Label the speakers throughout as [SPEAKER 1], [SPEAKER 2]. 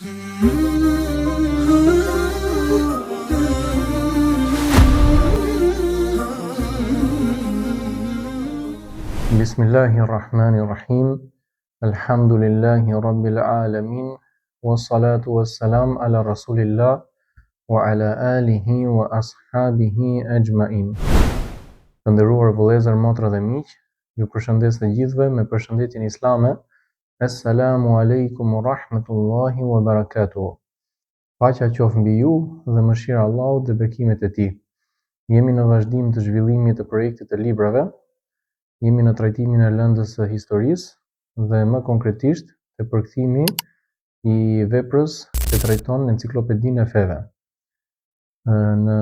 [SPEAKER 1] Bismillahirrahmanirrahim. Alhamdulillahi rabbil alamin. Wassalatu wassalam ala rasulillah wa ala alihi wa ashabihi ajma'in. Të nderuar vëllezër, motra dhe miq, ju përshëndes të gjithëve me përshëndetjen islame. Assalamu alaikum wa rahmatullahi wa barakatuh. Paqja qoftë mbi ju dhe mëshira e Allahut dhe bekimet e tij. Jemi në vazhdim të zhvillimit të projektit të librave. Jemi në trajtimin e lëndës së historisë dhe më konkretisht të përkthimi i veprës që trajton enciklopedinë e feve. Në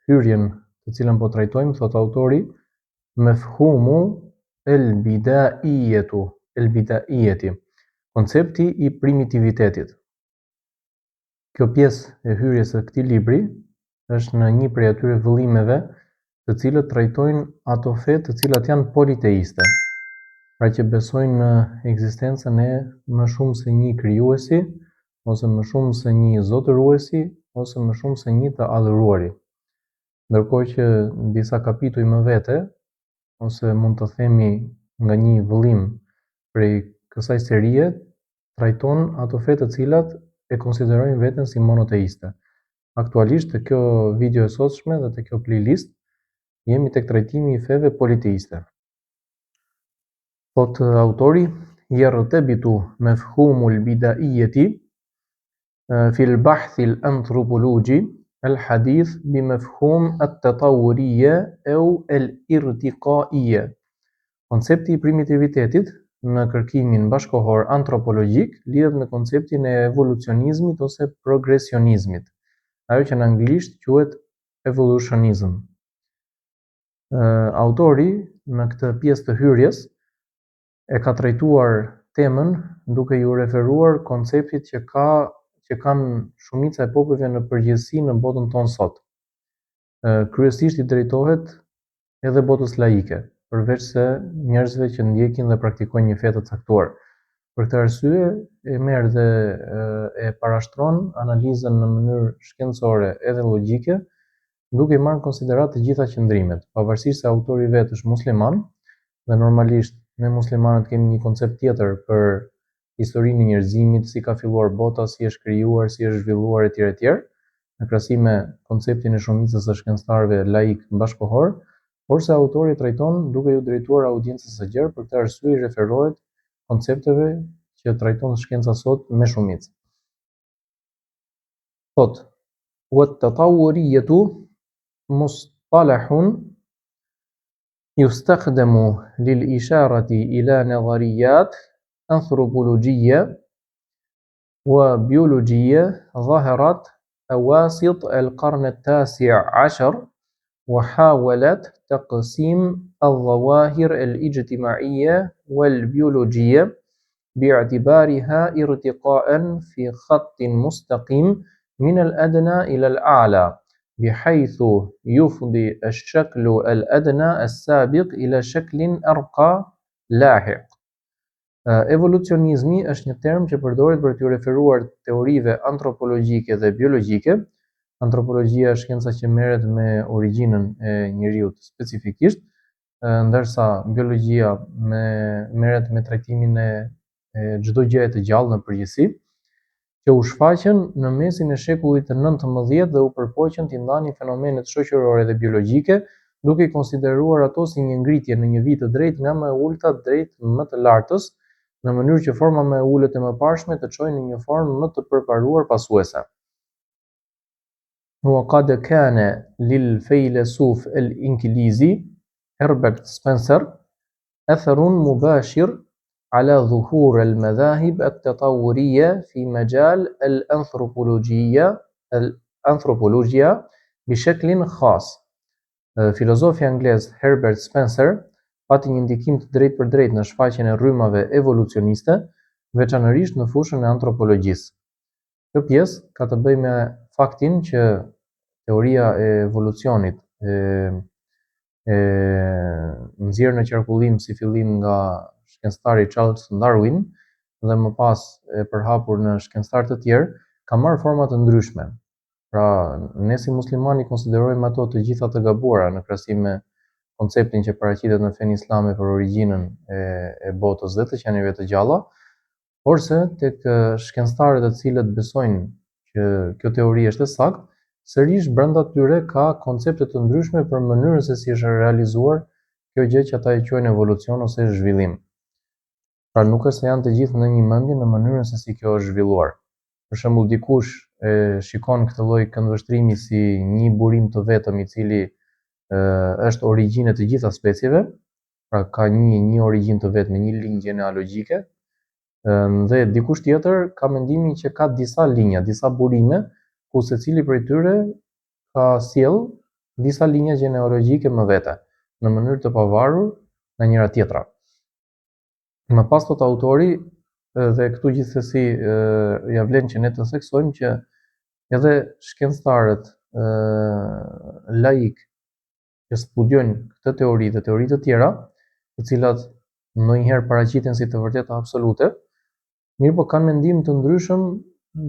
[SPEAKER 1] hyrjen të cilën po trajtojmë, thot autori, mefhumu el-bidaiyeti, koncepti i primitivitetit. Kjo pjesë e hyrjes së këtij libri është në një prej atyre vëllimeve të cilët trajtojnë ato fe të cilat janë politeiste, pra që besojnë në ekzistencën e më shumë se një krijuesi, ose më shumë se një zotëruesi, ose më shumë se një të adhuruari. Ndërkohë që disa kapituj më vete, ose mund të themi nga një vëllim prej kësaj serie, trajton ato fe të cilat e konsiderojnë veten si monoteiste. Aktualisht të kjo video e sotshme dhe të kjo playlist jemi tek trajtimi i feve politeiste. Thot autori, yertabitu mafhumul bidaiyeti fil bahthi al-anthropologi al-hadith bi mafhum at-tatawwuriyya aw al-irtiqaiyya. Koncepti i primitivitetit në kërkimin bashkohor antropologjik lidhet me konceptin e evolucionizmit ose progresionizmit, ajo që në anglisht quhet evolutionism. Autori në këtë pjesë të hyrjes e ka trajtuar temën duke ju referuar konceptit që kanë shumica e popujve në përgjithësi në botën tonë sot. Kryesisht i drejtohet edhe botës laike, përveç se njerëzve që ndjekin dhe praktikojnë një fe të caktuar. Për këtë arsye e merr dhe e parashtron analizën në mënyrë shkencore edhe logjike, duke i marrë në konsiderat të gjitha qëndrimet, pavarësisht se autori vetë është musliman, dhe normalisht ne muslimanët kemi një koncept tjetër për historinë e njerëzimit, si ka filluar bota, si është krijuar, si është zhvilluar etj. Në krahasim me konceptin e shumicës së shkencëtarëve laik bashkohor, por se autori trajton duke ju drejtuar audiencës së gjerë, për këtë arsye i referohet koncepteve që trajton shkenca sot me shumicë. Thot, wat-tatawwuriyatu mustalahun yustakhdamu lil-isharati ila nadhariyat anthropologjiyya wa biologjiyya ظهرت أواسط القرن التاسع عشر وحاولت تقسيم الظواهر الاجتماعية والبيولوجية باعتبارها ارتقاء في خط مستقيم من الأدنى إلى الأعلى، بحيث يفضي الشكل الأدنى السابق إلى شكل أرقى لاحق. Evolucionizmi është një term që përdoret për t'u referuar teorive antropologjike dhe biologjike. Antropologjia është shkenca që merret me origjinën e njeriut specifikisht, ndërsa biologjia merret me trajtimin e çdo gjëje të gjallë në përgjithësi, që u shfaqën në mesin e shekullit të 19 dhe u përpoqën t'i ndanin fenomenet shoqërore dhe biologjike, duke i konsideruar ato si një ngritje në një vit të drejtë nga më e ulta drejt më të lartës, në mënyrë që forma më e ulët e mëparshme të çojnë në një formë më të përparuar pasuese. وقد كان للفيلسوف الإنجليزي هربرت سبنسر أثر مباشر على ظهور المذاهب التطورية في مجال الأنثروبولوجيا بشكل خاص. Filozofi anglez Herbert Spencer pati një ndikim të drejtë për drejtë në shfaqjen e rrymave evolucioniste, veçanërisht në fushën e antropologjisë. Kjo pjesë ka të bëjë me faktin që teoria e evolucionit nxjerrë në qarkullim si fillim nga shkencëtari Charles Darwin dhe më pas e përhapur në shkencëtar të tjerë, ka marrë forma të ndryshme. Pra, ne si muslimani konsiderojmë ato të gjitha të gabuara në krahasim me konceptin që paraqitet në fenë islame për origjinën e botës dhe të qenieve të gjalla, porse tek shkencëtarët të cilët besojnë që kjo teori është e saktë, sërish brenda tyre ka koncepte të ndryshme për mënyrën se si është realizuar kjo gjë që ata e quajnë evolucion ose zhvillim. Pra nuk është se janë të gjithë në një mendje në mënyrën se si kjo është zhvilluar. Për shembull, dikush e shikon këtë lloj këndvështrimi si një burim të vetëm i cili është origjinë e të gjitha specieve, pra ka një origjinë të vetme, një linjë gjenealogjike, dhe dikush tjetër ka mendimin që ka disa linja, disa burime, ku secili prej tyre ka sjell disa linja gjenealogjike më vete, në mënyrë të pavarur nga njëra tjetra. Më pas thot autori, dhe këtu gjithsesi ja vlen që ne të theksojmë që edhe shkencëtarët laik që studiojnë këtë teori dhe teori të tjera, të cilat ndonjëherë paraqiten si të vërteta absolute, mirëpo kanë mendim të ndryshëm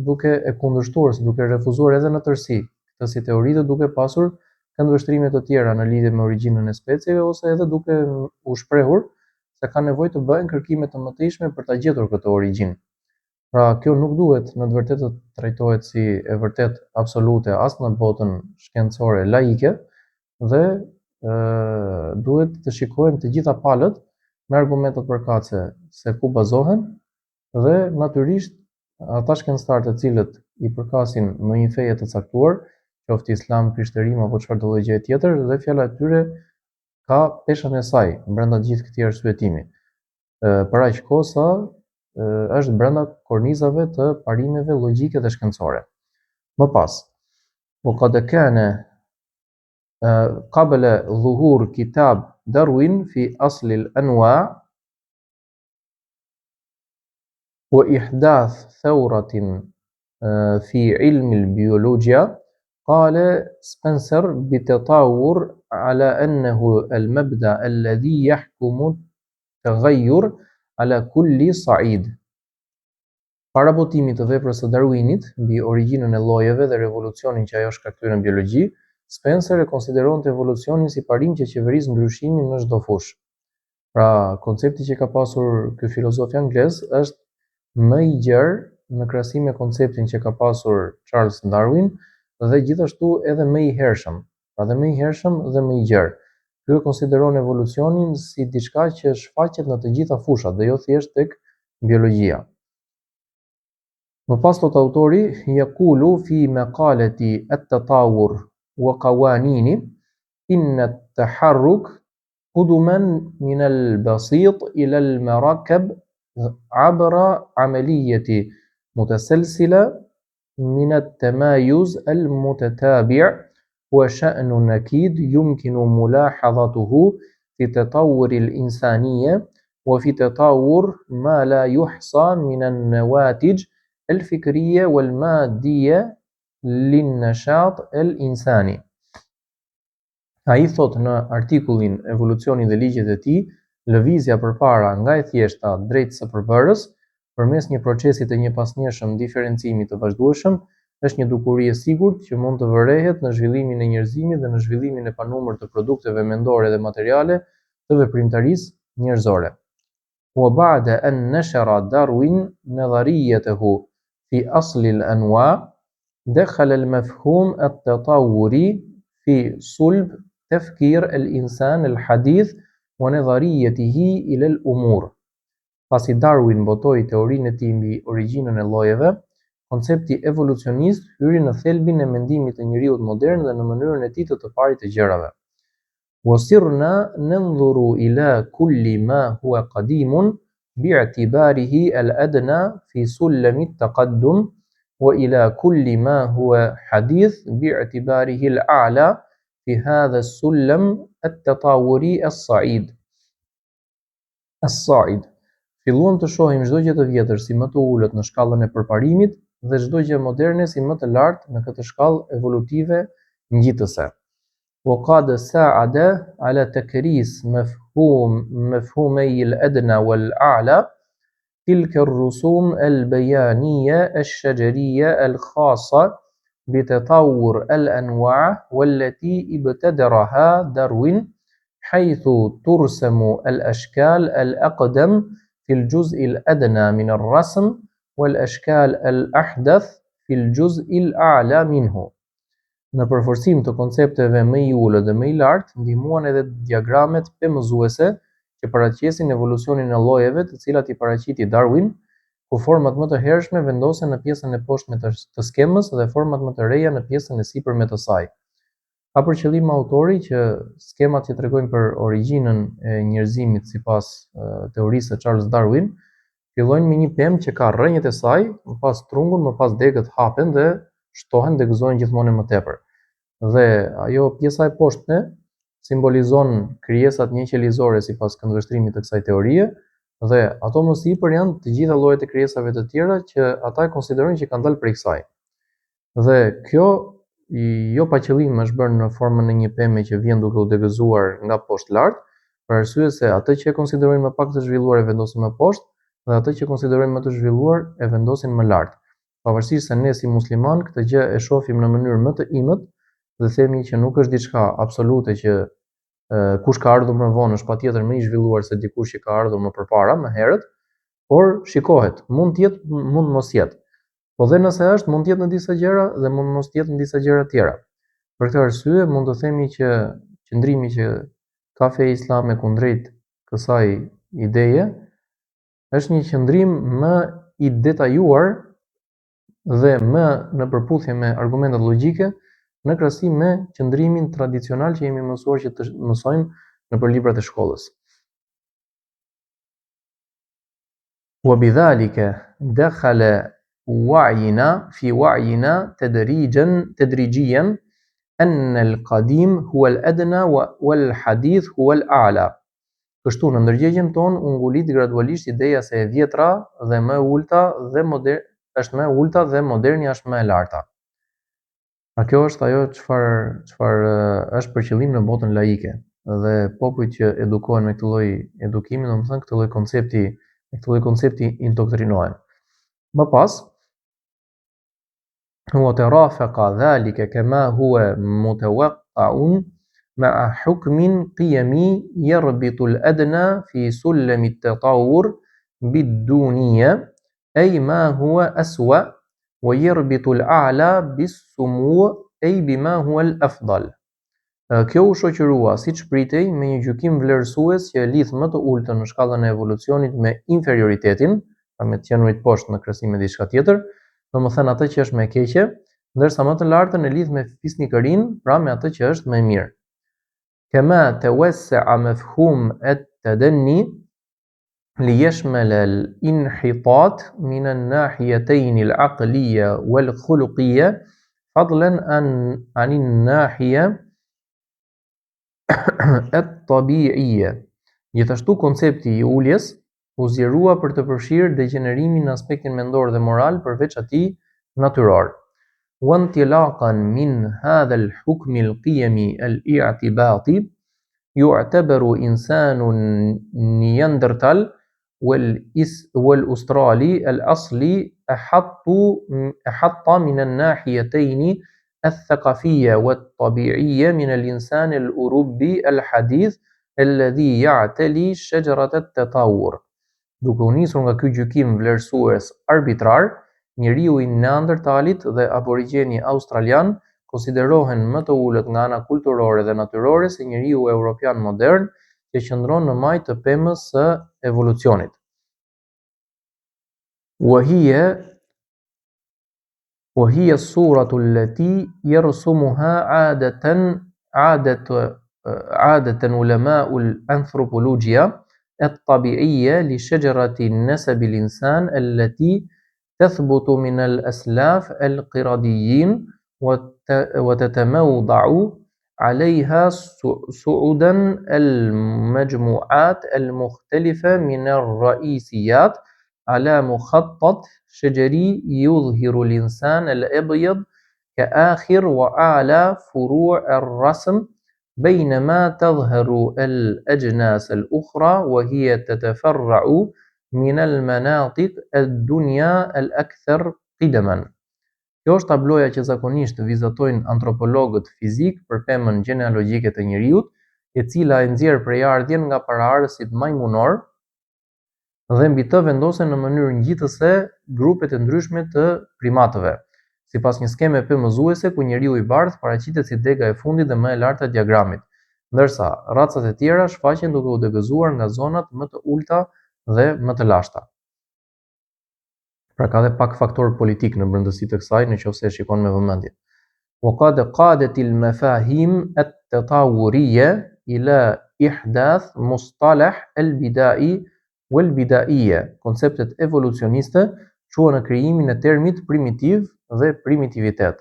[SPEAKER 1] duke e kundërshtuar, duke refuzuar edhe në tërësi këtë si teori dhe duke pasur këndvështrime të tjera në lidhje me origjinën e specieve ose edhe duke u shprehur se ka nevojë të bëhen kërkime të mëtejshme për ta gjetur këtë origjinë. Pra, kjo nuk duhet në të vërtetë të trajtohet si e vërtet absolute as në botën shkencore laike dhe duhet të shikohen të gjitha palët me argumentet përkatëse se ku bazohen dhe natyrisht ata shkencëtarë të cilët i përkasin në një feje të caktuar, qoftë islam, krishterim apo çfarëdo lloj gjëje tjetër, dhe fjala e tyre ka peshën e saj brenda gjithë këtij arsyetimi. Për aq kohë sa është brenda kornizave të parimeve logjike dhe shkencore. Më pas, وقد كان قبل ظهور كتاب داروين في أصل الأنواع وإحداث ثورة في علم البيولوجيا، قال سبنسر بالتطور على أنه المبدأ الذي يحكم التغير على كل صعيد. Para botimit të veprës së Darwinit mbi origjinën e llojeve dhe revolucionin që ajo shkaktoi në biologji, Spencer e konsideronte evolucionin si parim që qeveris ndryshimin në çdo fushë. Pra, koncepti që ka pasur ky filozof anglez është më i gjerë në krahasim me konceptin që ka pasur Charles Darwin dhe gjithashtu edhe më i hershëm. Pra dhe më i hershëm dhe më i gjerë. Ky e konsideron evolucionin si diçka që shfaqet në të gjitha fushat dhe jo thjesht tek biologjia. Më pas thot autori, yaqulu fi maqalati at-tatawur wa qawanini inna at-taharruk quduman min al-basit ila al-murakkab abra amaliyati mutasalsila min at-tamayuz al-mutatabi' wa sha'nun akid yumkinu mulahadhatuhu fi tatawur al-insaniyya وفي تطور ما لا يحصى من النواتج الفكرية والمادية للنشاط الإنساني. Ai thot në artikullin Evolucioni dhe ligjet e tij, lëvizja përpara nga e thjeshta drejt së përbërës përmes një procesi të njëpasnjëshëm diferencimi të vazhdueshëm është një dukuri e sigurt që mund të vërehet në zhvillimin e njerëzimit dhe në zhvillimin e panumër të produkteve mendore dhe materiale të veprimtarisë njerëzore. وبعد أن نشر داروين نظريته في أصل الأنواع، دخل المفهوم التطوري في صلب تفكير الإنسان الحديث ونظريته إلى الأمور. Pasi Darwin botoi teorinë e tij mbi origjinën e llojeve, koncepti evolucionist hyri në thelbin e mendimit të njeriut modern dhe në mënyrën e tij të parit të gjërave. وصرنا ننظر إلى كل ما هو قديم باعتباره الأدنى في سلم التقدم وإلى كل ما هو حديث باعتباره الأعلى في هذا السلم التطوري الصعيد. Filluam të shohim çdo gjë të vjetër si më të ulët në shkallën e përparimit dhe çdo gjë moderne si më të lartë në këtë shkallë evolutive ngjitëse. وقد ساعد على تكريس مفهومي الأدنى والأعلى تلك الرسوم البيانية الشجرية الخاصة بتطور الأنواع والتي ابتدرها داروين، حيث ترسم الأشكال الأقدم في الجزء الأدنى من الرسم والأشكال الأحدث في الجزء الأعلى منه. Në përforcim të koncepteve më i ulët dhe më i lartë, ndihmuan edhe diagramet pemëzuese që paraqesin evolucionin e llojeve, të cilat i paraqiti Darwin, ku format më të hershme vendosen në pjesën e poshtme të skemës dhe format më të reja në pjesën e sipërme të saj. Ka për qëllim autori që skemat që tregojnë për origjinën e njerëzimit sipas teorisë së Charles Darwin fillojnë me një pemë që ka rrënjët e saj, më pas trungun, më pas degët hapen dhe shtohen dhe gëzohen gjithmonë më tepër. Dhe ajo pjesa e poshtme simbolizon krijesat njëqelizore sipas këndvështrimit të kësaj teorie, dhe ato më sipër janë të gjitha llojet e krijesave të tjera që ata e konsiderojnë që kanë dalë prej kësaj. Dhe kjo jo pa qëllim është bërë në formën e një peme që vjen duke u degëzuar nga poshtë lart, për arsye se atë që e konsiderojnë më pak të zhvilluar e vendosin më poshtë, dhe atë që konsiderojnë më të zhvilluar e vendosin më lart. Pavarësisht se ne si musliman këtë gjë e shohim në mënyrë më të imët dhe themi që nuk është diçka absolute që kush ka ardhur më vonë është patjetër më i zhvilluar se dikush që ka ardhur më përpara, më herët, por shikohet, mund të jetë, mund mos jetë. Po dhe nëse është, mund të jetë në disa gjëra dhe mund mos të jetë në disa gjëra tjera. Për këtë arsye mund të themi që qëndrimi që ka feja islame kundrejt kësaj ideje është një qëndrim më i detajuar dhe më në përputhje me argumentet logjike në krahasim me qëndrimin tradicional që jemi mësuar që të mësojmë nëpër librat e shkollës. وبذلك دخل وعينا في وعينا تدريجيا أن القديم هو الأدنى والحديث هو الأعلى. Kështu në ndërgjegjen tonë u ngulit gradualisht ideja se e vjetra dhe më e ulta është më e ulta dhe modernia është më e larta. A kjo është ajo çfarë është për qëllim në botën laike, dhe popujt që edukohen me këtë lloj edukimi, domethënë këtë lloj koncepti indoktrinohen. Më pas وترافق ذلك كما هو متوقع مع حكم قيمي يربط الأدنى في سلم التطور بالدونية، أي ما هو أسوأ، ويربط الأعلى بالسمو، أي بما هو الأفضل. Kjo u shoqërua siç pritej me një gjykim vlerësues që e lidh më të ultën në shkallën e evolucionit me inferioritetin, pra me të qenurit poshtë në krahasim me diçka tjetër, domethënë atë që është më e keqe, ndërsa më të lartën e lidh me fisnikërinë, pra me atë që është më e mirë. كما توسع مفهوم التدني ليشمل الانحطاط من الناحيتين العقلية والخلقية فضلا عن الناحية الطبيعية. Gjithashtu koncepti i uljes u zgjerua për të përfshirë degeneriminë në aspektin mendor dhe moral përveç atij natyror. وانطلاقا من هذا الحكم القيمي الاعتباطي يعتبر إنسان نياندرتال والأسترالي الأصلي أحط من الناحيتين الثقافية والطبيعية من الإنسان الأوروبي الحديث الذي يعتلي شجرة التطور. Duke u nisur nga ky gjykim vlerësues arbitrar, njeriu i neandertalit dhe aborigjeni australian konsiderohen më të ulët nga ana kulturore dhe natyrore se njeriu europian modern që qëndron në majtë të pemës së evolucionit. وهي الصورة التي يرسمها عادة علماء الأنثروبولوجيا الطبيعية لشجرة نسب الإنسان التي تثبت من الأسلاف القرديين وتتموضع عليها صعودا المجموعات المختلفة من الرئيسيات على مخطط شجري يظهر الإنسان الأبيض كآخر وأعلى فروع الرسم، بينما تظهر الأجناس الأخرى وهي تتفرع من المناطق الدنيا الأكثر قدما. Kjo është tabloja që zakonisht vizatojnë antropologët fizik për pemën gjenealogjike të njeriut, e cila e nxjerr prejardhjen nga paraardhësit majmunor dhe mbi të vendosen në mënyrë ngjitëse grupet e ndryshme të primatëve, sipas një skeme pemëzuese ku njeriu i bardhë paraqitet si dega e fundit dhe më e larta e diagramit, ndërsa racat e tjera shfaqen duke u degëzuar nga zonat më të ulta dhe më të lashta. Pra ka dhe pak faktor politik në brendësi të kësaj, nëse e shikon me vëmendje. وقد قادت المفاهيم التطورية إلى إحداث مصطلح البدائي والبدائية. Konceptet evolucioniste çuan në krijimin e termit primitiv dhe primitivitet.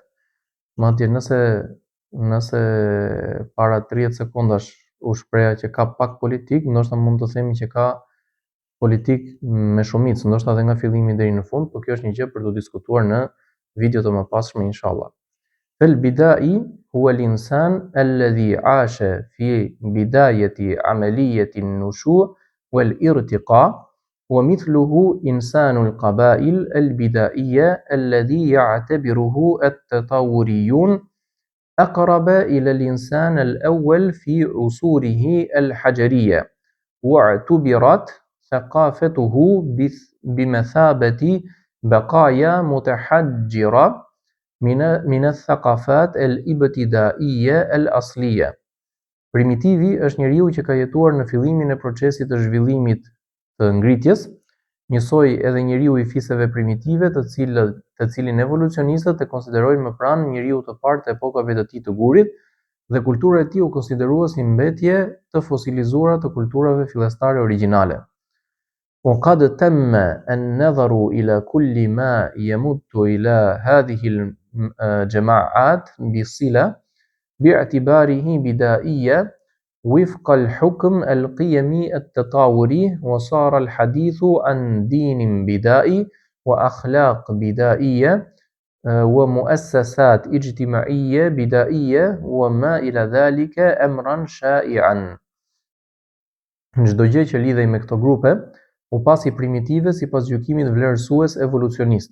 [SPEAKER 1] Madje nëse para 30 sekondash u shpreha që ka pak politik, ndoshta mund të themi që ka politik me shumicë, ndoshta edhe nga fillimi deri në fund, por kjo është një gjë për të diskutuar në video të mëpasshme inshallah. فالبدائي هو الإنسان الذي عاش في بداية عملية النشوء والارتقاء، ومثله إنسان القبائل البدائية الذي يعتبره التطوريون أقرب إلى الإنسان الأول في عصوره الحجرية، واعتبرت ثقافته بمثابة بقايا متحجرة من الثقافات الابتدائية الأصلية. Primitivi është njeriu që ka jetuar në fillimin e procesit të zhvillimit të ngritjes, njësoj edhe njeriu i fiseve primitive, të cilin evolucionistët e konsiderojnë më pranë njeriu të parë të epokave të tij të gurit, dhe kultura e tij u konsiderua si mbetje të fosilizuara të kulturave fillestare origjinale. وقد تم النظر إلى كل ما يمت إلى هذه الجماعات بصلة باعتباره بدائية وفق الحكم القيمي التطوري، وصار الحديث عن دين بدائي وأخلاق بدائية ومؤسسات اجتماعية بدائية وما إلى ذلك أمرا شائعا. Çdo gjë që lidhej me këto grupe u pasi primitive sipas gjykimit vlerësues evolucionist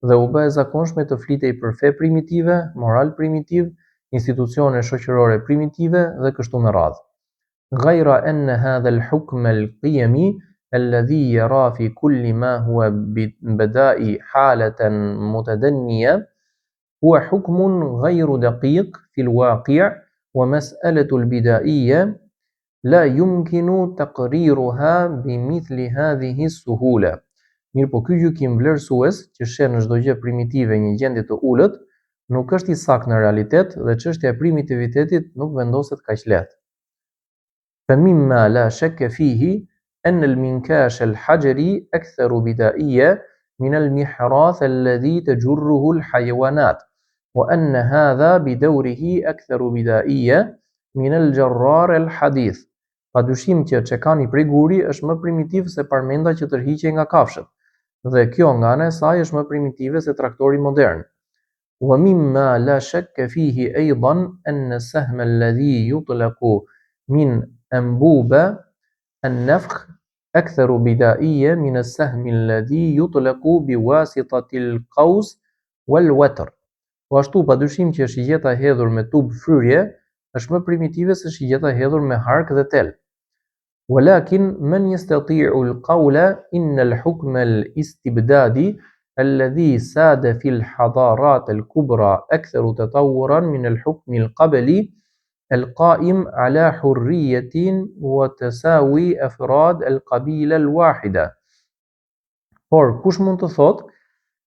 [SPEAKER 1] dhe u bë e zakonshme të flitej për fe primitive, moral primitiv, institucione shoqërore primitive dhe kështu me radhë. غير أن هذا الحكم القيمي الذي يرى في كل ما هو بدائي حالة متدنية هو حكم غير دقيق في الواقع، ومسألة البدائية لا يمكن تقريرها بمثل هذه السهولة. Mirë po ky gjykim vlerësues që shen në çdo gjë primitive një gjendje të ulët, nuk është i saktë në realitet dhe çështja e primitivitetit nuk vendoset kaq lehtë. فمما لا شك فيه أن المنكاش الحجري أكثر بدائية من المحراث الذي تجره الحيوانات، وأن هذا بدوره أكثر بدائية من الجرار الحديث. Padyshim që çekani prej guri është më primitiv se parmenda që tërhiqej nga kafshët, dhe kjo nga ana e saj është më primitive se traktori modern. ومما لا شك فيه أيضا أن السهم الذي يطلق من أنبوب النفخ أكثر بدائية من السهم الذي يطلق بواسطة القوس والوتر. Po ashtu padyshim që shigjeta e hedhur me tub fryrje është më primitive se shigjeta e hedhur me hark dhe tel. ولكن من يستطيع القول إن الحكم الاستبدادي الذي ساد في الحضارات الكبرى أكثر تطورا من الحكم القبلي القائم على حرية وتساوي أفراد القبيلة الواحدة. Por kush mund të thotë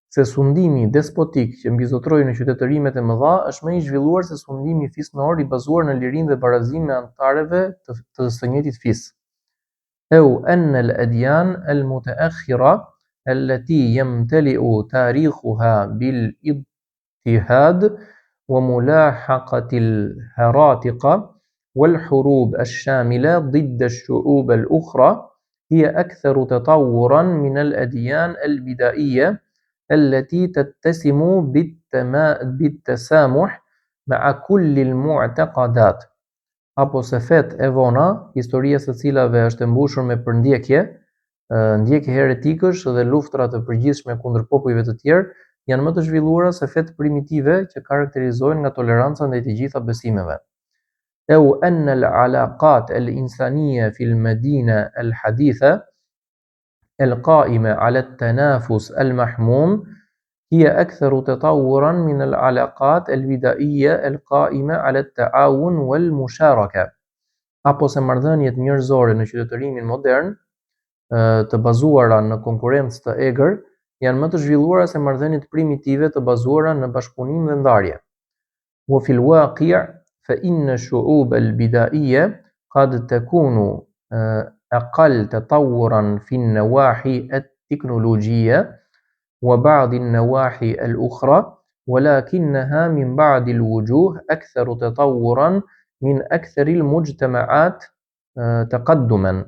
[SPEAKER 1] se sundimi despotik që mbizotroi në qytetërimet e mëdha është më i zhvilluar se sundimi fisnor i bazuar në lirinë dhe barazinë me anëtarëve të së njëjtit fis. أو أن الأديان المتأخرة التي يمتلئ تاريخها بالاضطهاد وملاحقة الهراطقة والحروب الشاملة ضد الشعوب الأخرى هي أكثر تطورا من الأديان البدائية التي تتسم بالتسامح مع كل المعتقدات. Apo se fet e vona, historia së cilave është e mbushur me përndjekje, ndjekje heretikësh dhe luftra të përgjithshme kundër popujve të tjerë janë më të zhvilluara se fetë primitive që karakterizohen nga toleranca ndaj të gjitha besimeve. أو أن العلاقات الإنسانية في المدينة الحديثة القائمة على التنافس المحموم هي أكثر تطورا من العلاقات البدائية القائمة على التعاون والمشاركة. Apo se marrëdhëniet njerëzore në qytetërimin modern, të bazuara në konkurrencë të egër, janë më të zhvilluara se marrëdhëniet primitive të bazuara në bashkëpunim dhe ndarje. وفي الواقع فإن الشعوب البدائية قد تكون أقل تطورا في النواحي التكنولوجية وبعض النواحي الأخرى ولكنها من بعض الوجوه أكثر تطورا من أكثر المجتمعات تقدما.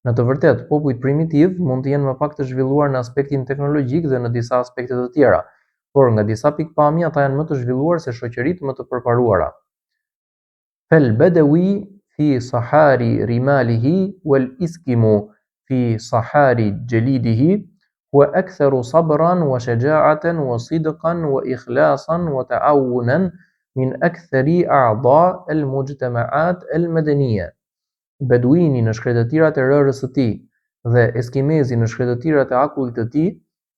[SPEAKER 1] Në të vërtetë, popujt primitiv mund të jenë më pak të zhvilluar në aspektin teknologjik dhe në disa aspekte të tjera, por nga disa pikpamje ata janë më të zhvilluar se shoqëritë më të përparuara. فالبدوي في صحاري رماله والإسكيمو في صحاري جليده هو أكثر صبرا وشجاعة وصدقا وإخلاصا وتعاونا من أكثر أعضاء المجتمعات المدنية. Beduini në shkretëtirat e rërës së tij dhe eskimezi në shkretëtirat e akullit të tij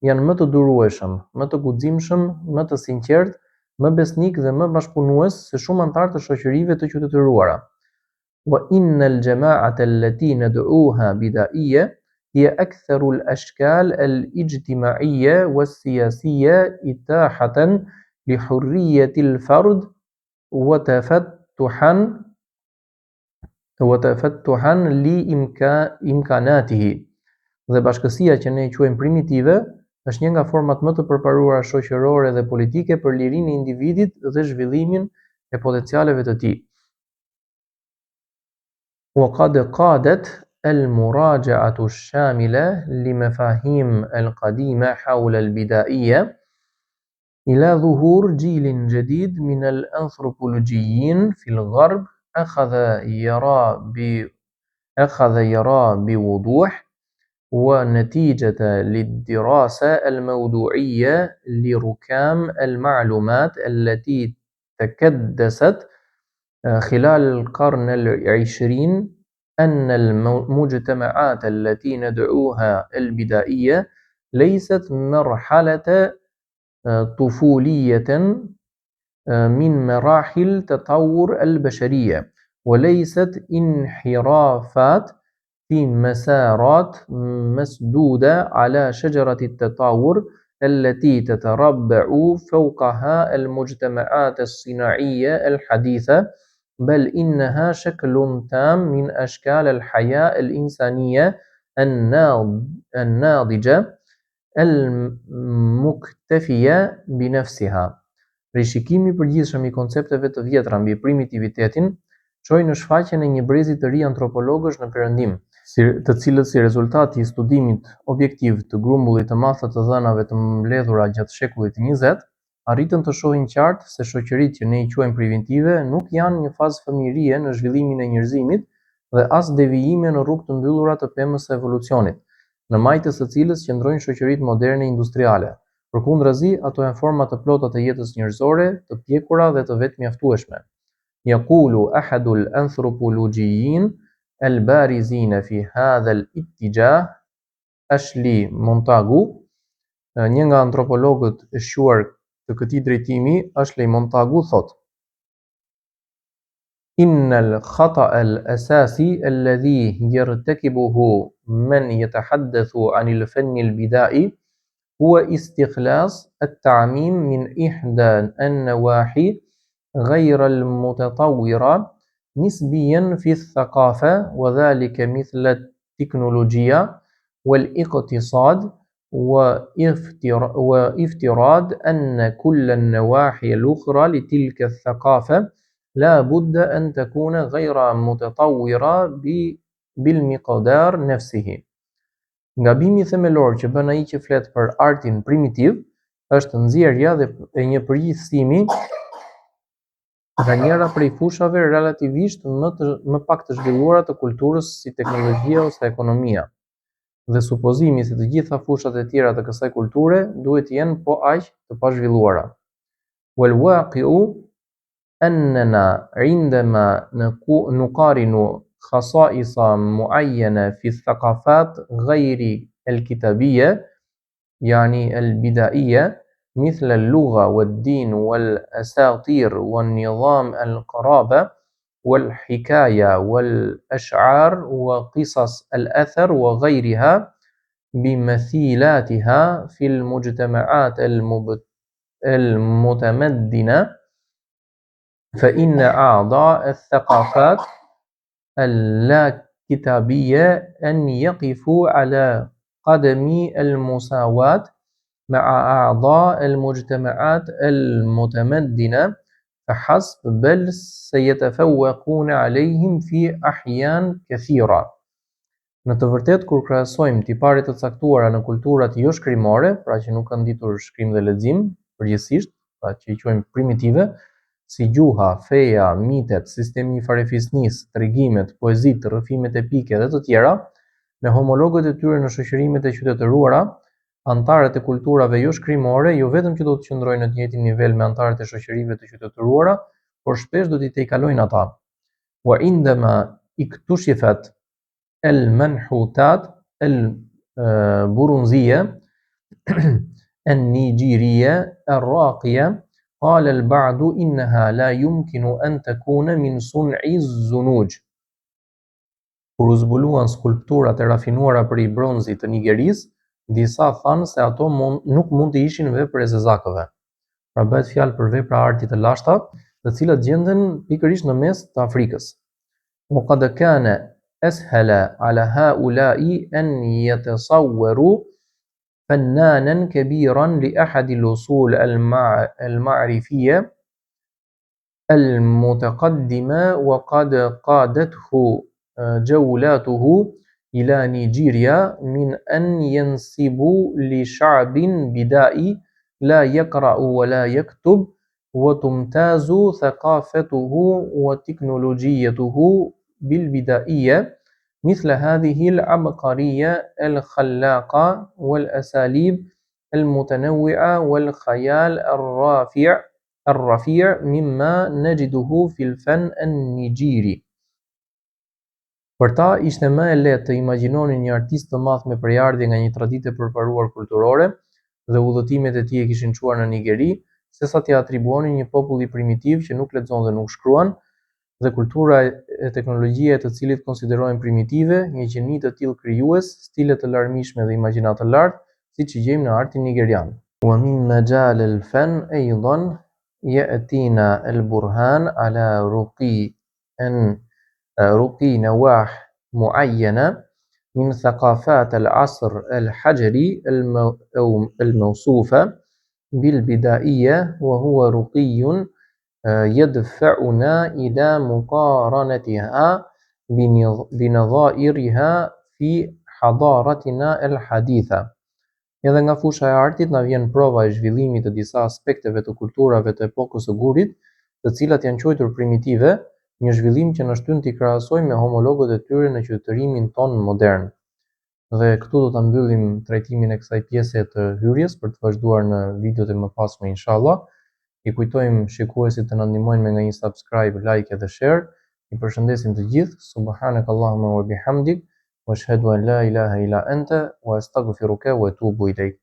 [SPEAKER 1] janë më të durueshëm, më të guximshëm, më të sinqert, më besnik dhe më bashkëpunues se shumë anëtar të shoqërive të qytetëruara. وإن الجماعة التي ندعوها بدائية هي أكثر الأشكال الاجتماعية والسياسية إتاحة لحرية الفرد وتفتحا لإمكاناته. Dhe bashkësia që ne e quajmë primitive është një nga format më të përparuara shoqërore dhe politike për lirinë e individit dhe zhvillimin e potencialeve të tij. وقد قادت المراجعة الشاملة لمفاهيم القديمة حول البدائية إلى ظهور جيل جديد من الأنثروبولوجيين في الغرب أخذ يرى بوضوح ونتيجة للدراسة الموضوعية لركام المعلومات التي تكدست خلال القرن العشرين أن المجتمعات التي ندعوها البدائية ليست مرحلة طفولية من مراحل تطور البشرية وليست انحرافات في مسارات مسدودة على شجرة التطور التي تتربع فوقها المجتمعات الصناعية الحديثة بل إنها شكل تام من أشكال الحياة الإنسانية الناضجة المكتفية بنفسها. Rishikimi I përgjithshëm I koncepteve të vjetra mbi primitivitetin çoi në shfaqjen e një brezi të ri antropologësh në Perëndim, të cilët si rezultati I studimit objektiv të grumbullit të madh të dhënave të mbledhura gjatë shekullit të 20, arritën të shohin qartë se shoqëritë që ne I quajmë primitive nuk janë një fazë fëmijërie në zhvillimin e njerëzimit dhe as devijime në rrugë të mbyllura të pemës së evolucionit, në majtës së cilës qëndrojnë shoqëritë moderne industriale. Përkundrazi, ato janë forma të plota të jetës njerëzore, të pjekura dhe të vetëmjaftueshme. يقول أحد الأنثروبولوجيين البارزين في هذا الاتجاه Ashley Montagu, një nga antropologët e shquar të këtij drejtimi, Ashley Montagu thotë: إن الخطأ الأساسي الذي يرتكبه من يتحدث عن الفن البدائي هو استخلاص التعميم من إحدى النواحي غير المتطورة نسبيا في الثقافة وذلك مثل التكنولوجيا والاقتصاد وافتراض أن كل النواحي الأخرى لتلك الثقافة لا بد أن تكون غير متطورة بالمقدار نفسه. Gabimi themelor që bën ai që flet për artin primitiv është nxjerrja e një përgjithësimi nga njëra prej fushave relativisht më pak të zhvilluara të kulturës si teknologjia ose ekonomia. dhe supozimi se të gjitha fushat e tjera të kësaj kulture duhet të jenë po aq të pazhvilluara. Wal waqi'u annana 'indama nuqarinu khasa'isa mu'ayyana fi الثقافات غير الكتابية يعني البدائية مثل اللغة والدين والأساطير والنظام القرابة والحكاية والأشعار وقصص الأثر وغيرها بمثيلاتها في المجتمعات المتمدنة فإن أعضاء الثقافات اللاكتابية أن يقفوا على قدم المساواة مع أعضاء المجتمعات المتمدنة فحسب بل سيتفوقون عليهم في أحيان كثيرة. Në të vërtetë, kur krahasojmë tiparet të caktuara në kulturat jo shkrimore, pra që nuk kanë ditur shkrim dhe lexim, përgjithsisht, pra që i quajmë primitive, si gjuha, feja, mitet, sistemi i farefisnisë, tregimet, poezitë, rrëfimet epike dhe të tjera, me homologët e tyre në shoqërimet e qytetëruara, antarët e kulturave jo shkrimore jo vetëm që do të qëndrojnë në të njëjtin nivel me antarët e shoqërive të qytetëruara, por shpesh do t'i tejkalojnë ata. Wa indama iktushifat المنحوتات البرونزية النيجيرية الراقية قال البعض إنها لا يمكن أن تكون من صنع الزنوج. Kur u zbuluan skulpturat e rafinuara prej bronzit të Nigerisë, disa thanë se ato nuk mund të ishin vepër e zezakëve. Pra bëhet fjalë për vepra arti të lashta, të cilat gjenden pikërisht në mes të Afrikës. وقد كان أسهل على هؤلاء أن يتصوروا فنانا كبيرا لأحد الأصول المعرفية المتقدمة وقد قادته جولاته إلى نيجيريا من أن ينسبوا لشعب بدائي لا يقرأ ولا يكتب وتمتاز ثقافته وتكنولوجيته بالبدائية مثل هذه العبقرية الخلاقة والأساليب المتنوعة والخيال الرفيع مما نجده في الفن النيجيري. Për ta ishte më e lehtë të imagjinonin një artist të madh me përardhje nga një traditë e përparuar kulturore dhe udhëtimet e tij e kishin çuar në Nigeri, sesa t'i atribuonin një populli primitiv që nuk lexon dhe nuk shkruan, dhe kultura e teknologjia e të cilit konsiderohen primitive, një gjeni të tillë krijues, stile të larmishme dhe imagjinatë të lartë, siç i gjejmë në artin nigerian. Wa min majal al-fan aydan ya'tina al-burhan ala رقي نواح معينة من ثقافات العصر الحجري الموصوفة بالبدائية وهو رقي يدفعنا إلى مقارنتها بنظائرها في حضارتنا الحديثة. Edhe nga fusha e artit na vjen prova e zhvillimit të disa aspekteve të kulturave të epokës së gurit, të cilat janë quajtur primitive, një zhvillim që na shtyn t'i krahasojmë me homologët e tyre në qytetërimin ton modern. Dhe këtu do ta mbyllim trajtimin e kësaj pjese të hyrjes për të vazhduar në videot e mëpasme inshallah. I kujtojmë shikuesit të na ndihmojnë me nga një subscribe, like dhe share. I përshëndesim të gjithë. Subhanakallahumma wa bihamdik wa ashhadu an la ilaha illa anta wa astaghfiruka wa atubu ilayk.